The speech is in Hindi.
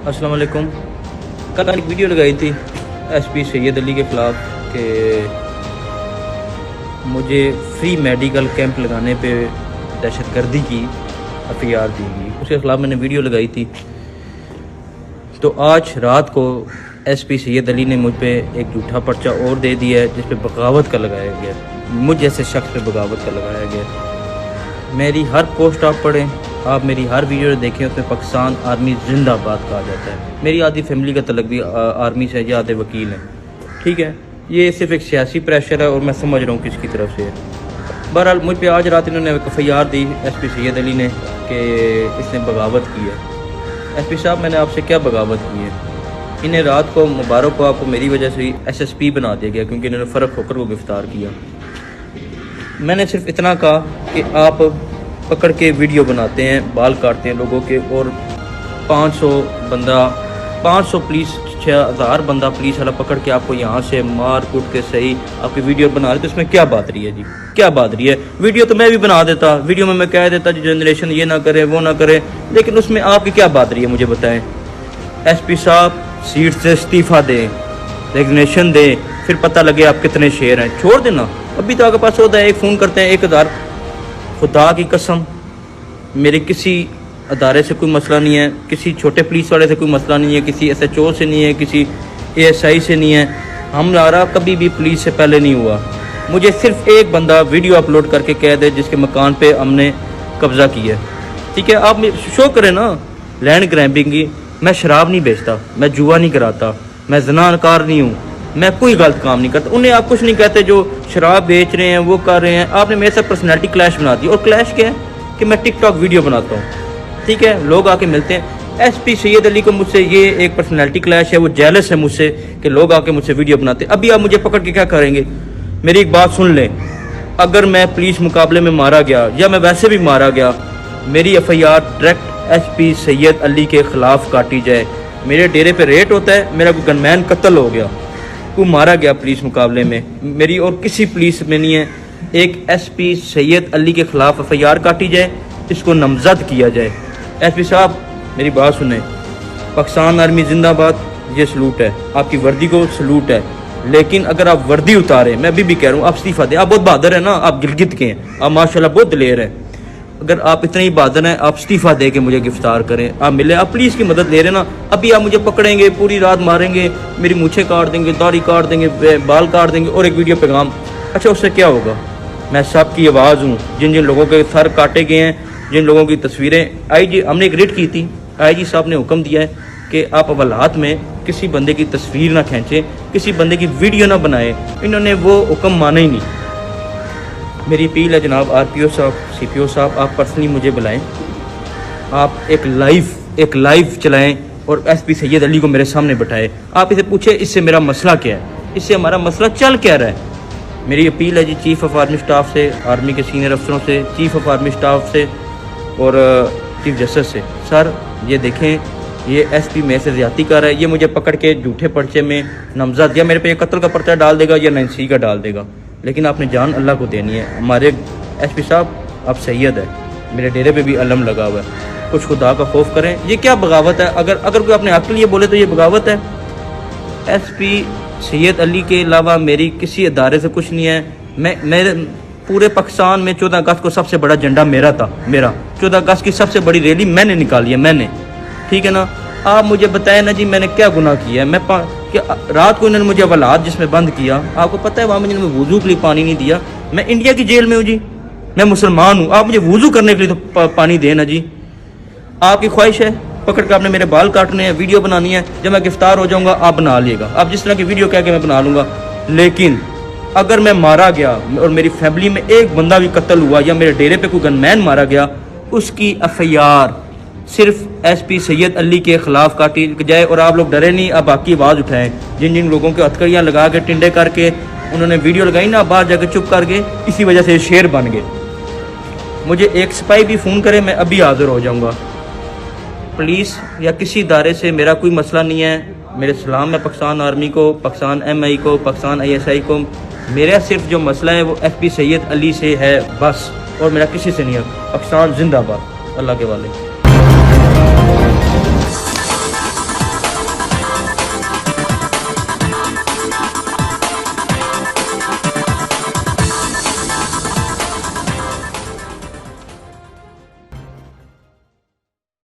अस्सलाम वालेकुम। कल एक वीडियो लगाई थी एसपी सैयद अली के ख़िलाफ़ कि मुझे फ्री मेडिकल कैंप लगाने पे दहशतगर्दी की एफआईआर दी गई, उसके ख़िलाफ़ मैंने वीडियो लगाई थी। तो आज रात को एसपी सैयद अली ने मुझ पे एक झूठा पर्चा और दे दिया है जिस पे बगावत का लगाया गया, मुझ जैसे शख्स पे बगावत का लगाया गया। मेरी हर पोस्ट आप पढ़ें, आप मेरी हर वीडियो देखें, उसमें पाकिस्तान आर्मी जिंदाबाद कहा जाता है। मेरी आधी फैमिली का तलक भी आर्मी से या आधे वकील हैं, ठीक है। ये सिर्फ एक सियासी प्रेशर है और मैं समझ रहा हूँ किसकी तरफ से है। बहरहाल मुझ पे आज रात इन्होंने एफआईआर दी एसपी सैयद अली ने कि इसने बगावत की है। एसपी साहब, मैंने आपसे क्या बगावत की है? इन्हें रात को मुबारक को आपको मेरी वजह से एसएसपी बना दिया गया क्योंकि इन्होंने फ़र्क होकर को गिरफ्तार किया। मैंने सिर्फ इतना कहा कि आप पकड़ के वीडियो बनाते हैं, बाल काटते हैं लोगों के, और 500 पुलिस 6000 बंदा पुलिस वाला पकड़ के आपको यहाँ से मार कूट के सही आपकी वीडियो बना रहे, तो इसमें क्या बात रही है जी? क्या बात रही है? वीडियो तो मैं भी बना देता, वीडियो में मैं कह देता जी जनरेशन ये ना करे वो ना करे, लेकिन उसमें आपकी क्या बात रही है मुझे बताएं। एसपी साहब, सीट से इस्तीफ़ा दें, रेजिग्नेशन दें, फिर पता लगे आप कितने शेर हैं। छोड़ देना, अभी तो आपके पास होता है, एक फ़ोन करते हैं 1000। खुदा की कसम, मेरे किसी अदारे से कोई मसला नहीं है, किसी छोटे पुलिस वाले से कोई मसला नहीं है, किसी SHO से नहीं है, किसी ASI से नहीं है। हमारा कभी भी पुलिस से पहले नहीं हुआ। मुझे सिर्फ एक बंदा वीडियो अपलोड करके कह दे जिसके मकान पे हमने कब्ज़ा किया है, ठीक है। आप शो करें ना लैंड ग्रैबिंग की। मैं शराब नहीं बेचता, मैं जुआ नहीं कराता, मैं ज़नाकार नहीं हूँ, मैं कोई गलत काम नहीं करता। उन्हें आप कुछ नहीं कहते जो शराब बेच रहे हैं वो कर रहे हैं। आपने मेरे साथ पर्सनैलिटी क्लैश बना दी, और क्लैश क्या है कि मैं टिकटॉक वीडियो बनाता हूँ, ठीक है। लोग आके मिलते हैं। एसपी सैयद अली को मुझसे ये एक पर्सनैलिटी क्लैश है, वो जेलस है मुझसे कि लोग आके मुझसे वीडियो बनाते हैं। अभी आप मुझे पकड़ के क्या करेंगे? मेरी एक बात सुन लें, अगर मैं पुलिस मुकाबले में मारा गया या मैं वैसे भी मारा गया, मेरी FIR direct SP Syed Ali के ख़िलाफ़ काटी जाए। मेरे डेरे पे रेट होता है, मेरा कोई गनमैन कत्ल हो गया, को मारा गया पुलिस मुकाबले में, मेरी और किसी पुलिस में नहीं है। एक एसपी सैयद अली के ख़िलाफ़ एफआईआर काटी जाए, इसको नामज़द किया जाए। एसपी साहब, मेरी बात सुने, पाकिस्तान आर्मी जिंदाबाद, ये सलूट है, आपकी वर्दी को सलूट है, लेकिन अगर आप वर्दी उतारें, मैं अभी भी कह रहा हूँ, आप इस्तीफ़ा दें। आप बहुत बहादुर हैं ना, आप गिलगित के हैं, आप माशाल्लाह बहुत दिलेर हैं। अगर आप इतने ही बहादुर हैं, आप इस्तीफ़ा दे के मुझे गिरफ्तार करें, आप मिले, आप पुलिस की मदद ले रहे हैं ना। अभी आप मुझे पकड़ेंगे, पूरी रात मारेंगे, मेरी मूछें काट देंगे, दाढ़ी काट देंगे, बाल काट देंगे, और एक वीडियो पैगाम। अच्छा, उससे क्या होगा? मैं सबकी आवाज़ हूँ। जिन जिन लोगों के सर काटे गए हैं, जिन लोगों की तस्वीरें IG, हमने एक रेड की थी, IG साहब ने हुक्म दिया है कि आप हवालात में किसी बंदे की तस्वीर ना खींचें, किसी बंदे की वीडियो ना बनाएं। इन्होंने वो हुक्म माना ही नहीं। मेरी अपील है जनाब RPO साहब, CPO साहब, आप पर्सनली मुझे बुलाएं, आप एक लाइव चलाएं और एसपी सैयद अली को मेरे सामने बैठाएं। आप इसे पूछे इससे मेरा मसला क्या है, इससे हमारा मसला चल क्या रहा है। मेरी अपील है जी चीफ़ ऑफ आर्मी स्टाफ से, आर्मी के सीनियर अफसरों से, चीफ़ ऑफ आर्मी स्टाफ से और चीफ जस्टिस से, सर ये देखें, ये एसपी मेरे से ज़्यादती कर रहा है, ये मुझे पकड़ के झूठे पर्चे में नामज़द, या मेरे पे कत्ल का पर्चा डाल देगा या 9C का डाल देगा, लेकिन आपने जान अल्लाह को देनी है। हमारे एसपी साहब, आप सैयद है, मेरे डेरे पे भी अलम लगा हुआ है, कुछ खुदा का खौफ करें। ये क्या बगावत है? अगर कोई अपने हक़ के लिए बोले तो ये बगावत है। एसपी सैयद अली के अलावा मेरी किसी अदारे से कुछ नहीं है। मेरे पूरे पाकिस्तान में 14 अगस्त को सबसे बड़ा झंडा मेरा था, मेरा 14 अगस्त की सबसे बड़ी रैली मैंने निकाली है, मैंने, ठीक है ना। आप मुझे बताएं ना जी, मैंने क्या गुनाह किया है? मैं रात को इन्होंने मुझे हवालात जिसमें बंद किया, आपको पता है वहाँ मुझे वुज़ू के लिए पानी नहीं दिया। मैं इंडिया की जेल में हूँ जी, मैं मुसलमान हूँ, आप मुझे वुज़ू करने के लिए तो पानी देना जी। आपकी ख्वाहिश है पकड़ कर आपने मेरे बाल काटने हैं, वीडियो बनानी है, जब मैं गिरफ्तार हो जाऊँगा आप बना लिएगा, आप जिस तरह की वीडियो कह के मैं बना लूँगा। लेकिन अगर मैं मारा गया और मेरी फैमिली में एक बंदा भी कत्ल हुआ या मेरे डेरे पे कोई गनमैन मारा गया, उसकी एफआईआर सिर्फ एसपी सैयद अली के ख़िलाफ़ काटी जाए। और आप लोग डरे नहीं, अब बाकी आवाज़ उठाएं। जिन जिन लोगों के हथकड़ियाँ लगा के टिंडे करके उन्होंने वीडियो लगाई ना, बाहर जाकर चुप करके, इसी वजह से शेर बन गए। मुझे एक सिपाही भी फ़ोन करे, मैं अभी हाज़िर हो जाऊँगा। पुलिस या किसी इदारे से मेरा कोई मसला नहीं है। मेरे सलाम है पाकिस्तान आर्मी को, पाकिस्तान MI को, पाकिस्तान ISI को। मेरा सिर्फ जो मसला है वो एसपी सैयद अली से है बस, और मेरा किसी से नहीं है। पाकिस्तान जिंदाबाद। अल्लाह के वाले।